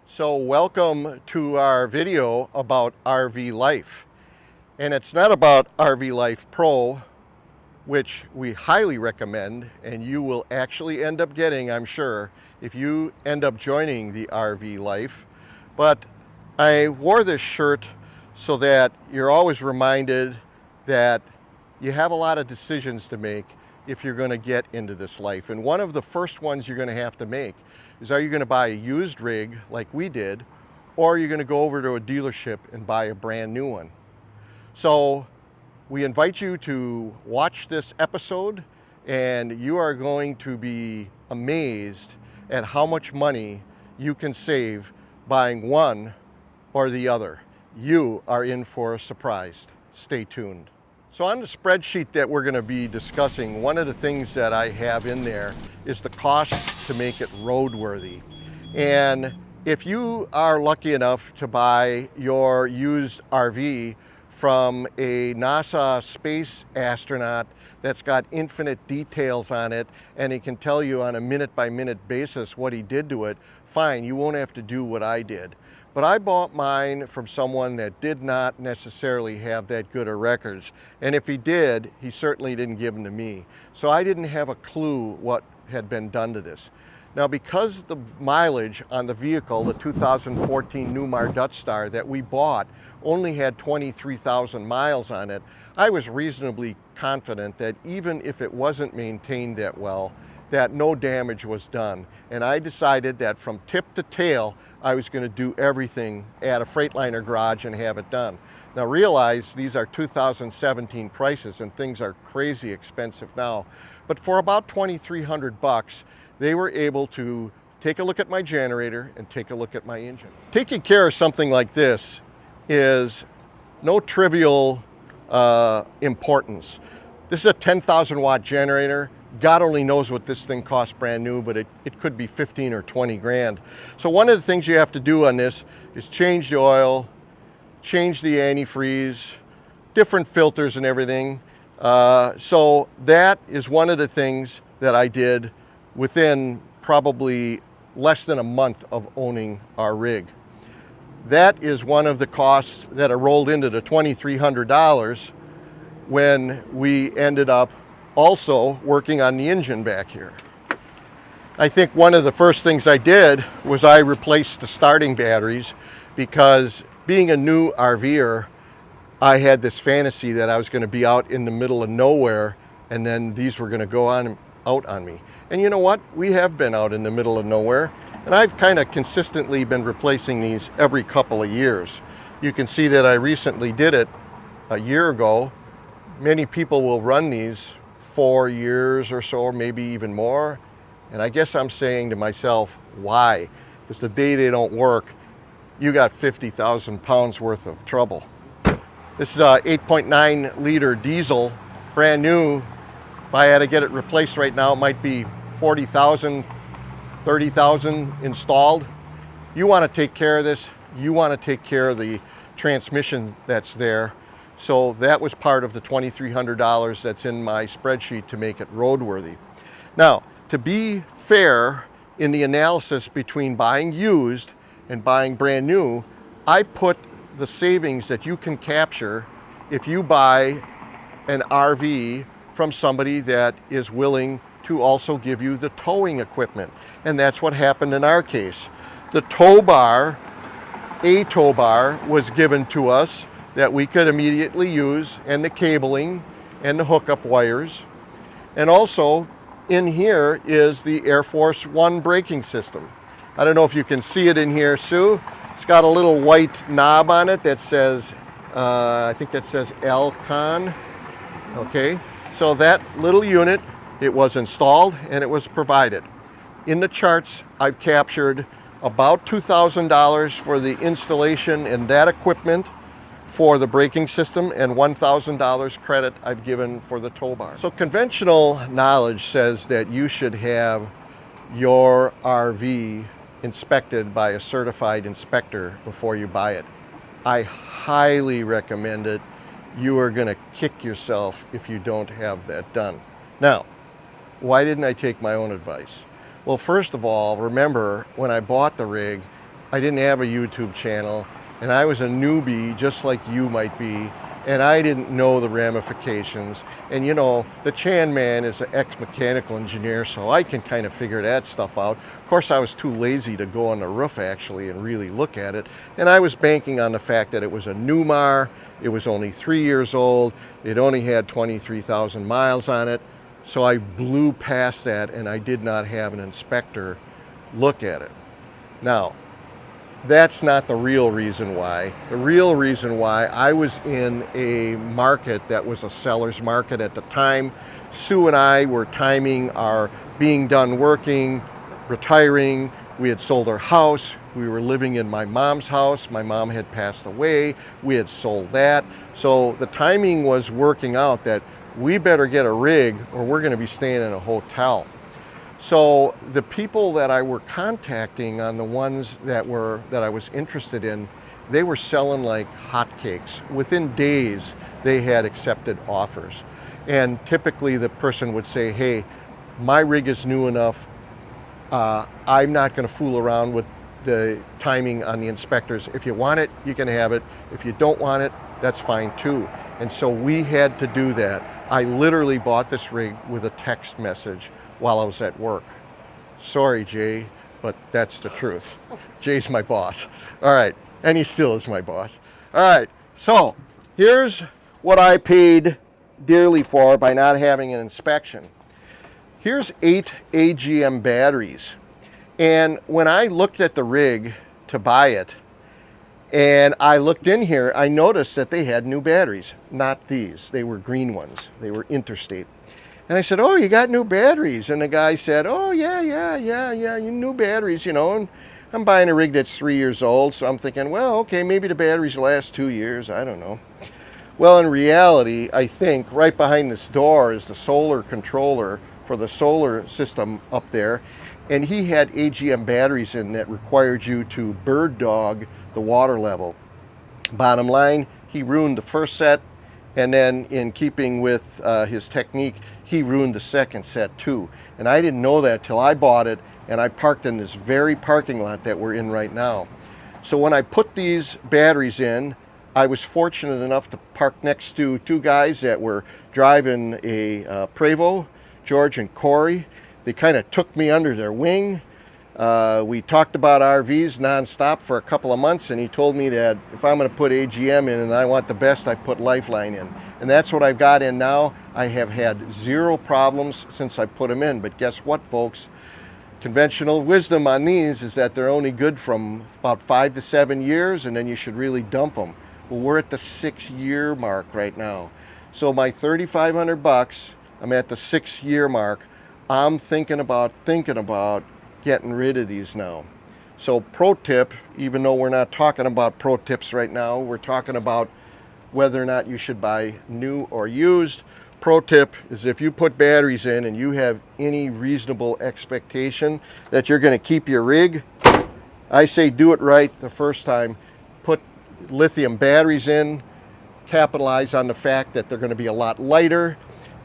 So welcome to our video about RV Life. And it's not about RV Life Pro, which we highly recommend, and you will actually end up getting, I'm sure, if you end up joining the RV Life. But I wore this shirt so that you're always reminded that you have a lot of decisions to make if you're going to get into this life. And one of the first ones you're going to have to make is, are you going to buy a used rig like we did, or are you going to go over to a dealership and buy a brand new one? So we invite you to watch this episode, and you are going to be amazed at how much money you can save buying one or the other. You are in for a surprise. Stay tuned. So on the spreadsheet that we're going to be discussing, one of the things that I have in there is the cost to make it roadworthy. And if you are lucky enough to buy your used RV from a NASA space astronaut that's got infinite details on it, and he can tell you on a minute-by-minute basis what he did to it, fine, you won't have to do what I did. But I bought mine from someone that did not necessarily have that good of records. And if he did, he certainly didn't give them to me. So I didn't have a clue what had been done to this. Now, because the mileage on the vehicle, the 2014 Newmar Dutch Star that we bought, only had 23,000 miles on it, I was reasonably confident that even if it wasn't maintained that well, that no damage was done. And I decided that from tip to tail, I was going to do everything at a Freightliner garage and have it done. Now realize these are 2017 prices and things are crazy expensive now. But for about 2,300 bucks, they were able to take a look at my generator and take a look at my engine. Taking care of something like this is no trivial importance. This is a 10,000 watt generator. God only knows what this thing costs brand new, but it could be 15 or 20 grand. So one of the things you have to do on this is change the oil, change the antifreeze, different filters and everything. So that is one of the things that I did within probably less than a month of owning our rig. That is one of the costs that are rolled into the $2,300 when we ended up also working on the engine back here. I think one of the first things I did was I replaced the starting batteries, because being a new RVer, I had this fantasy that I was going to be out in the middle of nowhere and then these were going to go out on me. And you know what? We have been out in the middle of nowhere, and I've kind of consistently been replacing these every couple of years. You can see that I recently did it a year ago. Many people will run these 4 years or so, or maybe even more. And I guess I'm saying to myself, why? Because the day they don't work, you got 50,000 pounds worth of trouble. This is a 8.9 liter diesel, brand new. If I had to get it replaced right now, it might be 40,000, 30,000 installed. You want to take care of this. You want to take care of the transmission that's there. So that was part of the $2,300 that's in my spreadsheet to make it roadworthy. Now, to be fair in the analysis between buying used and buying brand new, I put the savings that you can capture if you buy an RV from somebody that is willing to also give you the towing equipment. And that's what happened in our case. The tow bar, a tow bar, was given to us that we could immediately use, and the cabling and the hookup wires. And also in here is the Air Force One braking system. I don't know if you can see it in here, Sue. It's got a little white knob on it that says, I think that says L-Con. Okay, so that little unit, it was installed and it was provided. In the charts, I've captured about $2,000 for the installation and that equipment for the braking system, and $1,000 credit I've given for the tow bar. So conventional knowledge says that you should have your RV inspected by a certified inspector before you buy it. I highly recommend it. You are going to kick yourself if you don't have that done. Now, why didn't I take my own advice? Well, first of all, remember when I bought the rig, I didn't have a YouTube channel, and I was a newbie just like you might be, and I didn't know the ramifications. And you know, the Chan man is an ex-mechanical engineer, so I can kind of figure that stuff out. Of course, I was too lazy to go on the roof actually and really look at it, and I was banking on the fact that it was a Newmar, it was only 3 years old, it only had 23,000 miles on it, so I blew past that and I did not have an inspector look at it. Now, that's not the real reason why. The real reason why, I was in a market that was a seller's market at the time. Sue and I were timing our being done working, retiring. We had sold our house. We were living in my mom's house. My mom had passed away. We had sold that. So the timing was working out that we better get a rig or we're going to be staying in a hotel. So the people that I were contacting on the ones that I was interested in, they were selling like hotcakes. Within days, they had accepted offers. And typically the person would say, hey, my rig is new enough. I'm not going to fool around with the timing on the inspectors. If you want it, you can have it. If you don't want it, that's fine too. And so we had to do that. I literally bought this rig with a text message while I was at work. Sorry, Jay, but that's the truth. Jay's my boss. All right, and he still is my boss. All right, so here's what I paid dearly for by not having an inspection. Here's 8 AGM batteries. And when I looked at the rig to buy it, and I looked in here, I noticed that they had new batteries. Not these, they were green ones. They were Interstate. And I said, oh, you got new batteries? And the guy said, oh, yeah, you new batteries, you know. And I'm buying a rig that's 3 years old, so I'm thinking, well, okay, maybe the batteries last 2 years, I don't know. Well, in reality, I think right behind this door is the solar controller for the solar system up there. And he had AGM batteries in that required you to bird dog the water level. Bottom line, he ruined the first set, and then in keeping with his technique, he ruined the second set too. And I didn't know that till I bought it, and I parked in this very parking lot that we're in right now. So when I put these batteries in, I was fortunate enough to park next to 2 guys that were driving a Prevost, George and Corey. They kind of took me under their wing. We talked about RVs nonstop for a couple of months, and he told me that if I'm going to put AGM in and I want the best, I put Lifeline in. And that's what I've got in now. I have had 0 problems since I put them in. But guess what, folks? Conventional wisdom on these is that they're only good from about 5 to 7 years, and then you should really dump them. Well, we're at the 6-year mark right now. So my $3,500, I'm at the 6-year mark. I'm thinking about getting rid of these now. So pro tip, even though we're not talking about pro tips right now, we're talking about whether or not you should buy new or used. Pro tip is if you put batteries in and you have any reasonable expectation that you're going to keep your rig, I say do it right the first time. Put lithium batteries in, capitalize on the fact that they're going to be a lot lighter.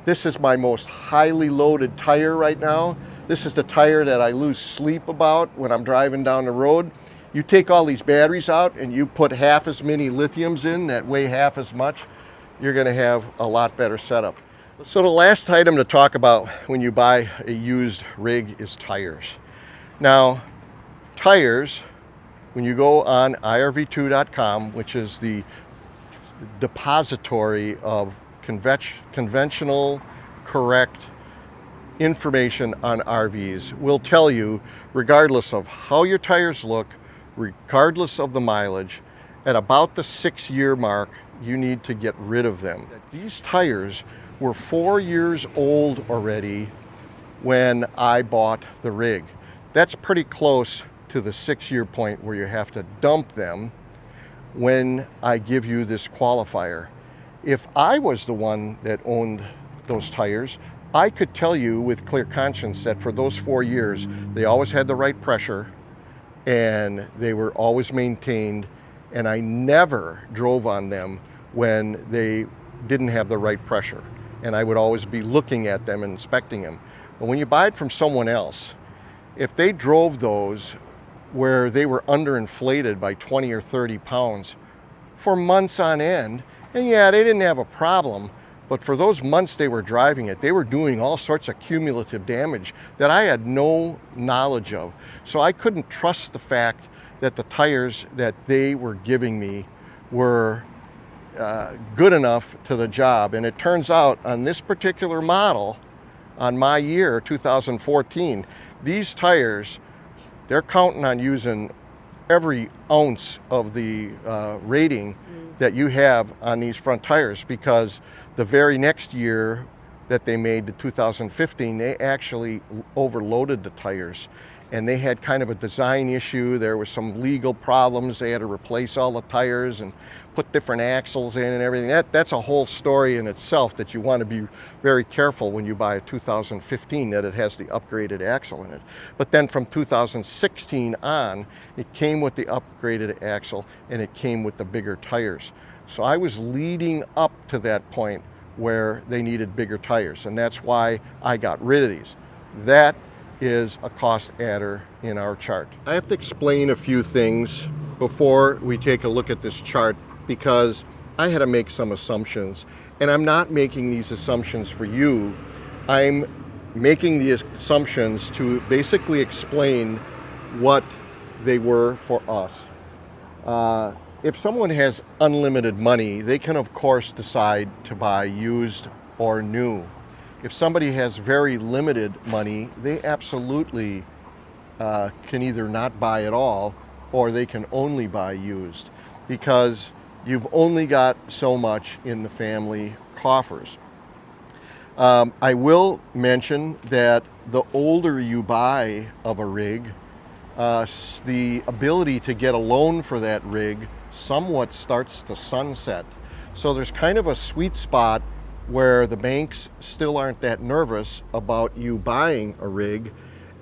This is my most highly loaded tire right now. This is the tire that I lose sleep about when I'm driving down the road. You take all these batteries out and you put half as many lithiums in that weigh half as much, you're going to have a lot better setup. So the last item to talk about when you buy a used rig is tires. Now, tires, when you go on IRV2.com, which is the depository of conventional, correct information on RVs, will tell you, regardless of how your tires look, regardless of the mileage, at about the 6-year mark, you need to get rid of them. These tires were 4 years old already when I bought the rig. That's pretty close to the 6-year point where you have to dump them when I give you this qualifier. If I was the one that owned those tires, I could tell you with clear conscience that for those 4 years, they always had the right pressure and they were always maintained, and I never drove on them when they didn't have the right pressure. And I would always be looking at them and inspecting them. But when you buy it from someone else, if they drove those where they were underinflated by 20 or 30 pounds for months on end. And yeah, they didn't have a problem, but for those months they were driving it, they were doing all sorts of cumulative damage that I had no knowledge of. So I couldn't trust the fact that the tires that they were giving me were good enough to the job. And it turns out on this particular model, on my year, 2014, these tires, they're counting on using every ounce of the rating that you have on these front tires, because the very next year that they made, the 2015, they actually overloaded the tires, and they had kind of a design issue. There was some legal problems. They had to replace all the tires and put different axles in and everything. That's a whole story in itself that you want to be very careful when you buy a 2015 that it has the upgraded axle in it. But then from 2016 on, it came with the upgraded axle and it came with the bigger tires. So I was leading up to that point where they needed bigger tires, and that's why I got rid of these. That is a cost adder in our chart. I have to explain a few things before we take a look at this chart, because I had to make some assumptions, and I'm not making these assumptions for you. I'm making the assumptions to basically explain what they were for us. If someone has unlimited money, they can of course decide to buy used or new. If somebody has very limited money, they absolutely can either not buy at all, or they can only buy used, because you've only got so much in the family coffers. I will mention that the older you buy of a rig, the ability to get a loan for that rig somewhat starts to sunset. So there's kind of a sweet spot where the banks still aren't that nervous about you buying a rig,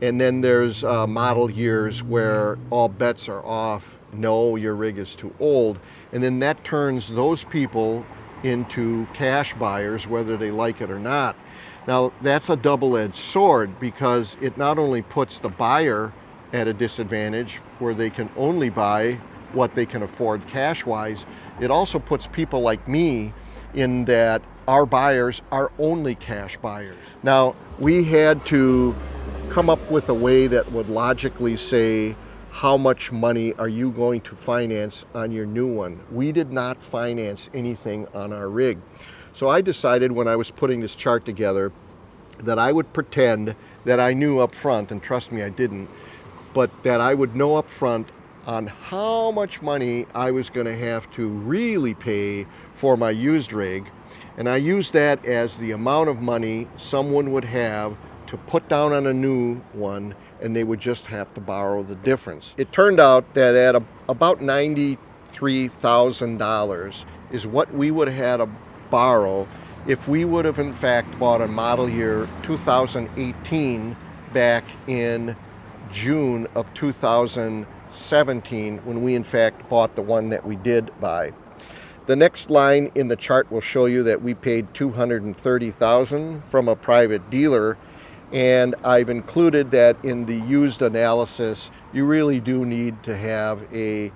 and then there's model years where all bets are off. No, your rig is too old, and then that turns those people into cash buyers, whether they like it or not. Now that's a double-edged sword, because it not only puts the buyer at a disadvantage where they can only buy what they can afford cash-wise, it also puts people like me in that our buyers are only cash buyers. Now, we had to come up with a way that would logically say, how much money are you going to finance on your new one? We did not finance anything on our rig. So I decided when I was putting this chart together that I would pretend that I knew up front, and trust me, I didn't, but that I would know up front on how much money I was going to have to really pay for my used rig. And I used that as the amount of money someone would have to put down on a new one, and they would just have to borrow the difference. It turned out that at about $93,000 is what we would have had to borrow if we would have in fact bought a model year 2018 back in June of 2017, when we in fact bought the one that we did buy. The next line in the chart will show you that we paid $230,000 from a private dealer, and I've included that in the used analysis. You really do need to have an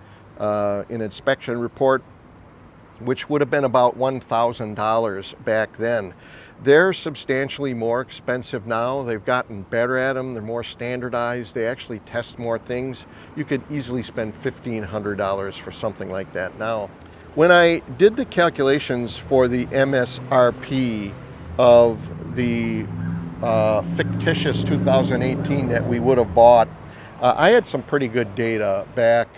inspection report, which would have been about $1,000 back then. They're substantially more expensive now. They've gotten better at them. They're more standardized. They actually test more things. You could easily spend $1,500 for something like that now. When I did the calculations for the MSRP of the fictitious 2018 that we would have bought, I had some pretty good data back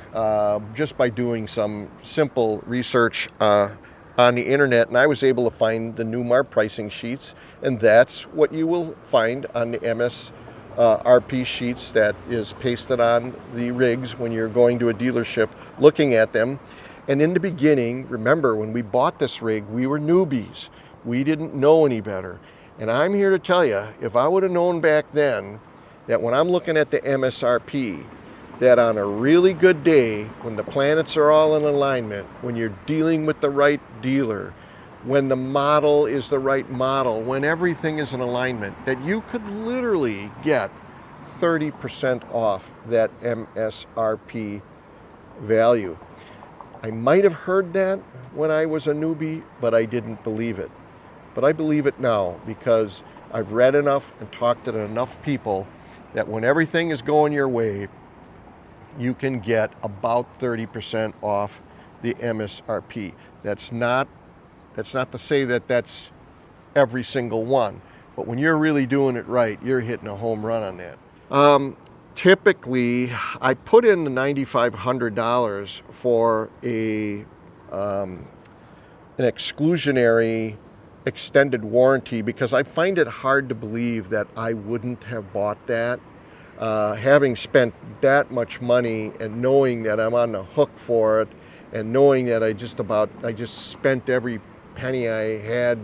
just by doing some simple research on the internet, and I was able to find the Newmar pricing sheets, and that's what you will find on the MSRP sheets that is pasted on the rigs when you're going to a dealership looking at them. And in the beginning, remember, when we bought this rig, we were newbies. We didn't know any better. And I'm here to tell you, if I would have known back then that when I'm looking at the MSRP, that on a really good day, when the planets are all in alignment, when you're dealing with the right dealer, when the model is the right model, when everything is in alignment, that you could literally get 30% off that MSRP value. I might have heard that when I was a newbie, but I didn't believe it. But I believe it now because I've read enough and talked to enough people that when everything is going your way, you can get about 30% off the MSRP. That's not to say that that's every single one, but when you're really doing it right, you're hitting a home run on that. Typically, I put in the $9,500 for an exclusionary extended warranty because I find it hard to believe that I wouldn't have bought that. Having spent that much money and knowing that I'm on the hook for it and knowing that I just spent every penny I had,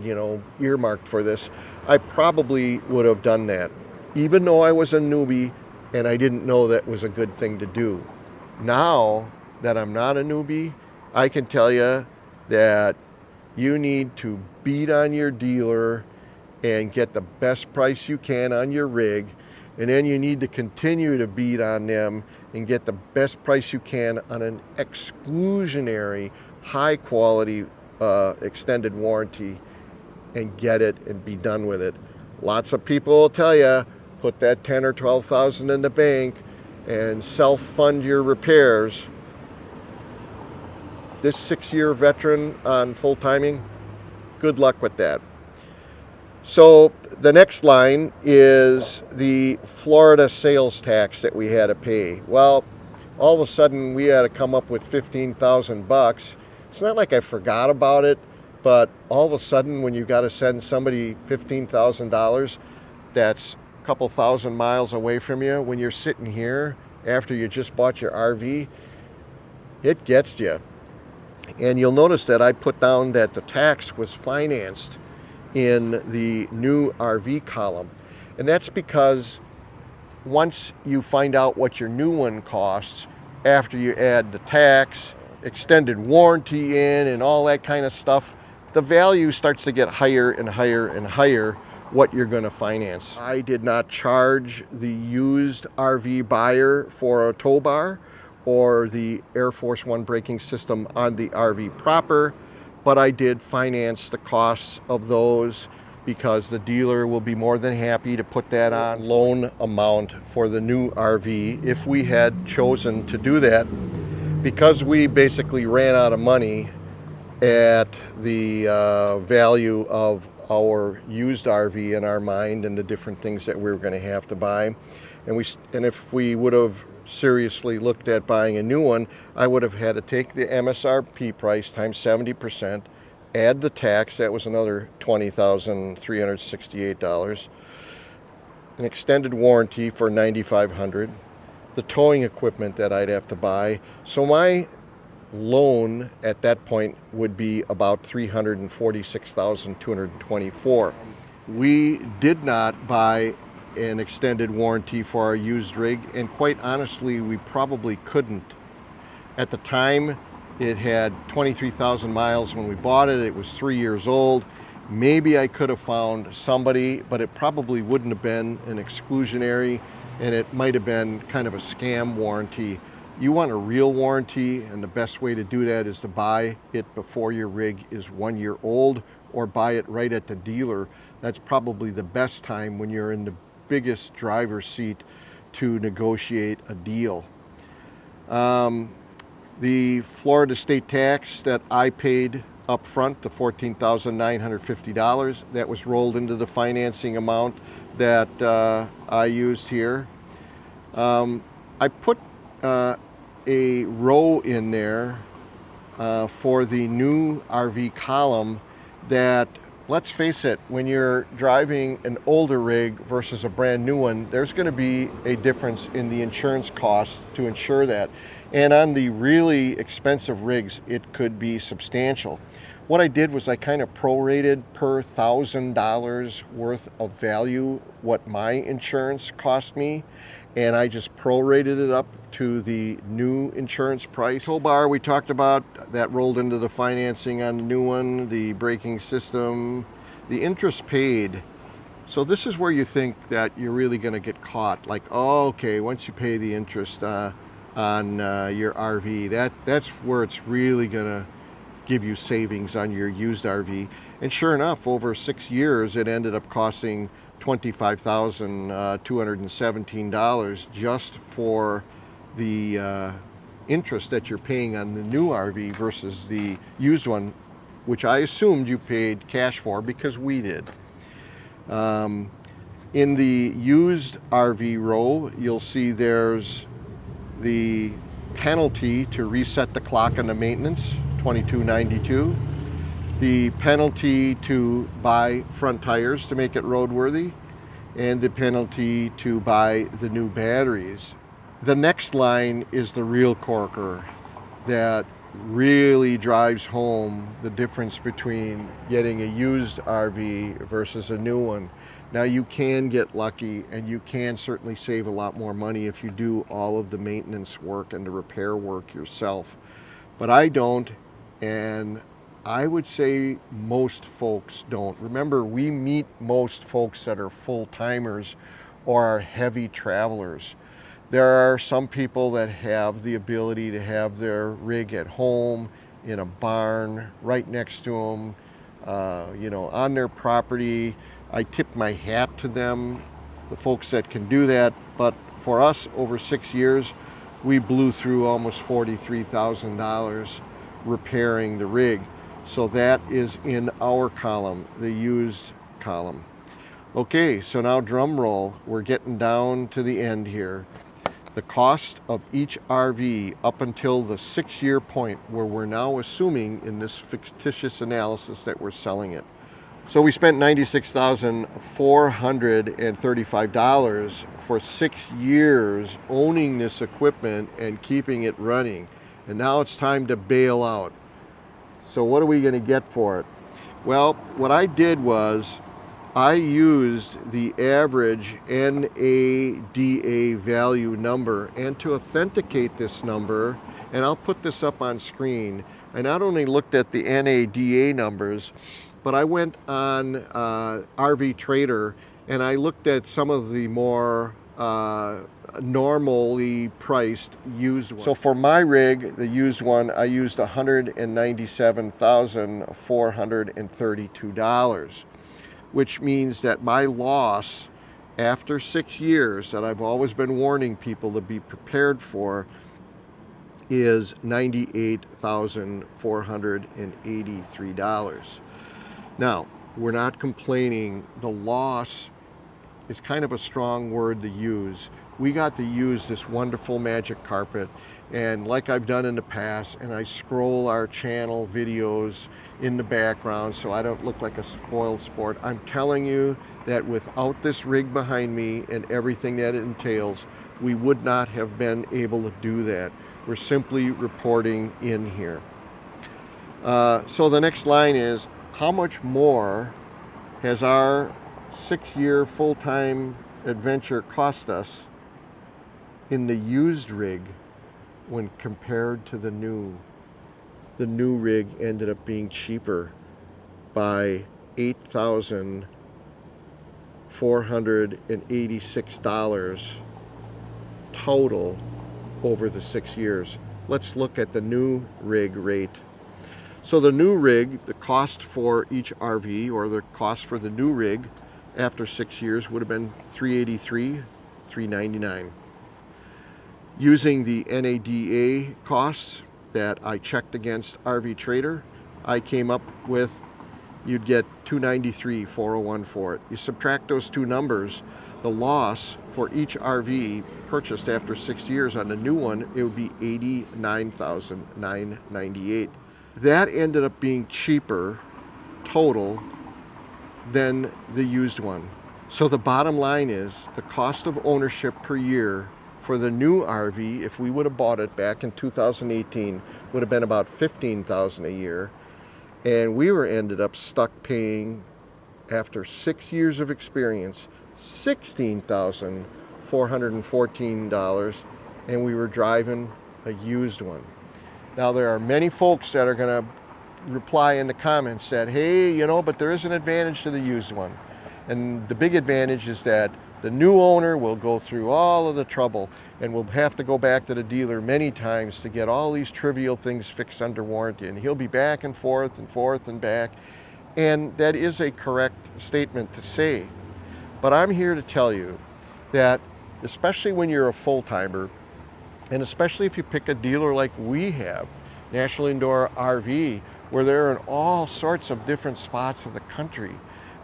earmarked for this, I probably would have done that, even though I was a newbie and I didn't know that was a good thing to do. Now that I'm not a newbie, I can tell you that you need to beat on your dealer and get the best price you can on your rig, and then you need to continue to beat on them and get the best price you can on an exclusionary, high quality extended warranty and get it and be done with it. Lots of people will tell you, put that 10 or 12,000 in the bank and self-fund your repairs. This 6-year veteran on full timing, good luck with that. So the next line is the Florida sales tax that we had to pay. Well, all of a sudden we had to come up with $15,000. It's not like I forgot about it, but all of a sudden when you got to send somebody $15,000 that's a couple thousand miles away from you, when you're sitting here after you just bought your RV, it gets to you. And you'll notice that I put down that the tax was financed in the new RV column. And that's because once you find out what your new one costs, after you add the tax, extended warranty in, and all that kind of stuff, the value starts to get higher and higher and higher what you're going to finance. I did not charge the used RV buyer for a tow bar or the Air Force One braking system on the RV proper, but I did finance the costs of those because the dealer will be more than happy to put that on loan amount for the new RV if we had chosen to do that, because we basically ran out of money at the value of our used RV in our mind and the different things that we were going to have to buy. And if we would have seriously looked at buying a new one, I would have had to take the MSRP price times 70%, add the tax, that was another $20,368, an extended warranty for $9,500, the towing equipment that I'd have to buy. So my loan at that point would be about $346,224. We did not buy an extended warranty for our used rig, and quite honestly, we probably couldn't. At the time, it had 23,000 miles when we bought it. It was 3 years old. Maybe I could have found somebody, but it probably wouldn't have been an exclusionary, and it might have been kind of a scam warranty. You want a real warranty, and the best way to do that is to buy it before your rig is 1 year old, or buy it right at the dealer. That's probably the best time when you're in the biggest driver's seat to negotiate a deal. The Florida state tax that I paid up front, the $14,950, that was rolled into the financing amount that I used here. I put a row in there for the new RV column that, let's face it, when you're driving an older rig versus a brand new one, there's going to be a difference in the insurance costs to insure that. And on the really expensive rigs, it could be substantial. What I did was I kind of prorated per $1,000 worth of value what my insurance cost me, and I just prorated it up to the new insurance price. Tow bar we talked about, that rolled into the financing on the new one, the braking system, the interest paid So this is where you think that you're really going to get caught. Like, oh, okay, once you pay the interest on your RV, that's where it's really going to give you savings on your used RV. And sure enough, over 6 years, it ended up costing $25,217 just for the interest that you're paying on the new RV versus the used one, which I assumed you paid cash for because we did. In the used RV row, you'll see there's the penalty to reset the clock on the maintenance, $22.92. The penalty to buy front tires to make it roadworthy, and the penalty to buy the new batteries. The next line is the real corker that really drives home the difference between getting a used RV versus a new one. Now, you can get lucky and you can certainly save a lot more money if you do all of the maintenance work and the repair work yourself. But I don't, and I would say most folks don't. Remember, we meet most folks that are full-timers or are heavy travelers. There are some people that have the ability to have their rig at home, in a barn, right next to them, on their property. I tip my hat to them, the folks that can do that. But for us, over 6 years, we blew through almost $43,000 repairing the rig. So that is in our column, the used column. Okay, so now drum roll, we're getting down to the end here. The cost of each RV up until the 6-year point where we're now assuming in this fictitious analysis that we're selling it. So we spent $96,435 for 6 years owning this equipment and keeping it running. And now it's time to bail out. So what are we going to get for it? Well, what I did was I used the average NADA value number, and to authenticate this number, and I'll put this up on screen, I not only looked at the NADA numbers, but I went on RV Trader and I looked at some of the more normally priced used ones. So for my rig, the used one, I used $197,432. which means that my loss after 6 years that I've always been warning people to be prepared for is $98,483. Now, we're not complaining. The loss is kind of a strong word to use. We got to use this wonderful magic carpet, and like I've done in the past, and I scroll our channel videos in the background so I don't look like a spoiled sport. I'm telling you that without this rig behind me and everything that it entails, we would not have been able to do that. We're simply reporting in here. So the next line is, how much more has our 6-year full-time adventure cost us in the used rig when compared to the new? The new rig ended up being cheaper by $8,486 total over the 6 years. Let's look at the new rig rate. So the new rig, the cost for each RV, or the cost for the new rig after 6 years, would have been $383, $399. Using the NADA costs that I checked against RV Trader, I came up with you'd get $293, $401 for it. You subtract those two numbers, the loss for each RV purchased after 6 years on the new one, it would be $89,998. That ended up being cheaper total than the used one. So the bottom line is the cost of ownership per year for the new RV, if we would have bought it back in 2018, would have been about $15,000 a year. And we were ended up stuck paying, after 6 years of experience, $16,414, and we were driving a used one. Now, there are many folks that are going to reply in the comments that, hey, but there is an advantage to the used one. And the big advantage is that the new owner will go through all of the trouble and will have to go back to the dealer many times to get all these trivial things fixed under warranty. And he'll be back and forth and back. And that is a correct statement to say. But I'm here to tell you that, especially when you're a full-timer, and especially if you pick a dealer like we have, National Indoor RV, where they're in all sorts of different spots of the country,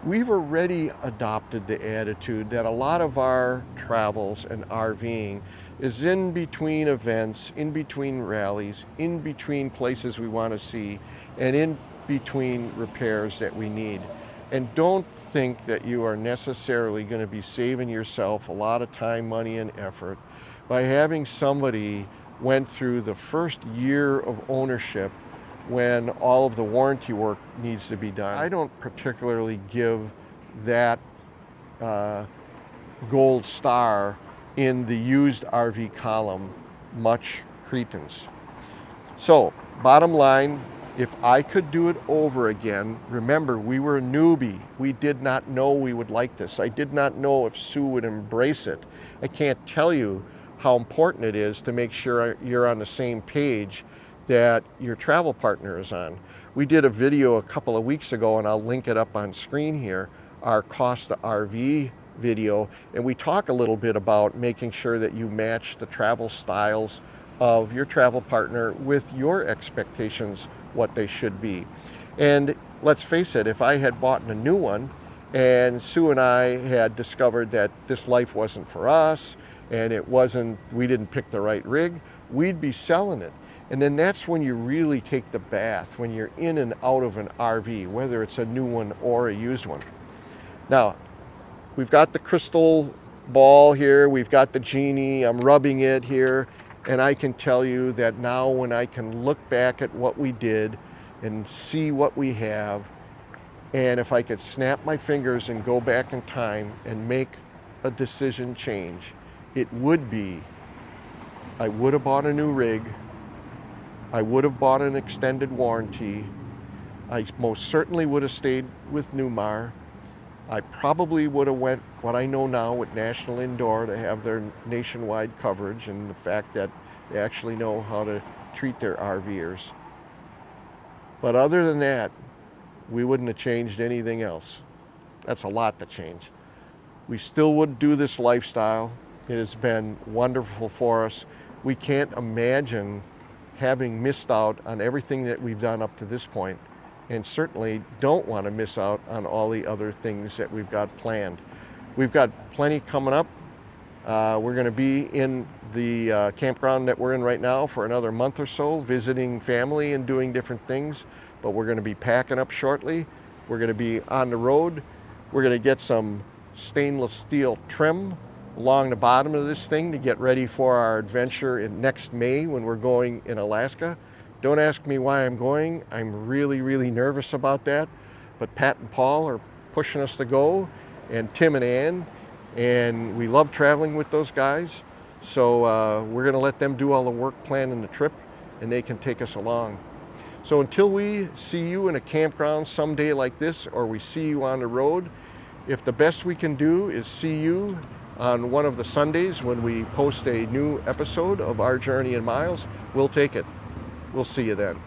we've already adopted the attitude that a lot of our travels and RVing is in between events, in between rallies, in between places we want to see, and in between repairs that we need. And don't think that you are necessarily going to be saving yourself a lot of time, money, and effort by having somebody went through the first year of ownership when all of the warranty work needs to be done. I don't particularly give that gold star in the used RV column much credence. So, bottom line, if I could do it over again, remember, we were a newbie. We did not know we would like this. I did not know if Sue would embrace it. I can't tell you how important it is to make sure you're on the same page that your travel partner is on. We did a video a couple of weeks ago, and I'll link it up on screen here, our Cost to RV video, and we talk a little bit about making sure that you match the travel styles of your travel partner with your expectations, what they should be. And let's face it, if I had bought a new one and Sue and I had discovered that this life wasn't for us and we didn't pick the right rig, we'd be selling it. And then that's when you really take the bath, when you're in and out of an RV, whether it's a new one or a used one. Now, we've got the crystal ball here, we've got the genie, I'm rubbing it here, and I can tell you that now when I can look back at what we did and see what we have, and if I could snap my fingers and go back in time and make a decision change, it would be, I would have bought a new rig, I would have bought an extended warranty, I most certainly would have stayed with Newmar, I probably would have went what I know now with National Indoor to have their nationwide coverage and the fact that they actually know how to treat their RVers. But other than that, we wouldn't have changed anything else. That's a lot to change. We still would do this lifestyle. It has been wonderful for us. We can't imagine having missed out on everything that we've done up to this point, and certainly don't want to miss out on all the other things that we've got planned. We've got plenty coming up. We're going to be in the campground that we're in right now for another month or so, visiting family and doing different things, but we're going to be packing up shortly. We're going to be on the road. We're going to get some stainless steel trim along the bottom of this thing to get ready for our adventure in next May when we're going in Alaska. Don't ask me why I'm going. I'm really, really nervous about that. But Pat and Paul are pushing us to go, and Tim and Ann, and we love traveling with those guys. So we're going to let them do all the work planning the trip, and they can take us along. So until we see you in a campground someday like this, or we see you on the road, if the best we can do is see you on one of the Sundays when we post a new episode of Our Journey in Miles, we'll take it. We'll see you then.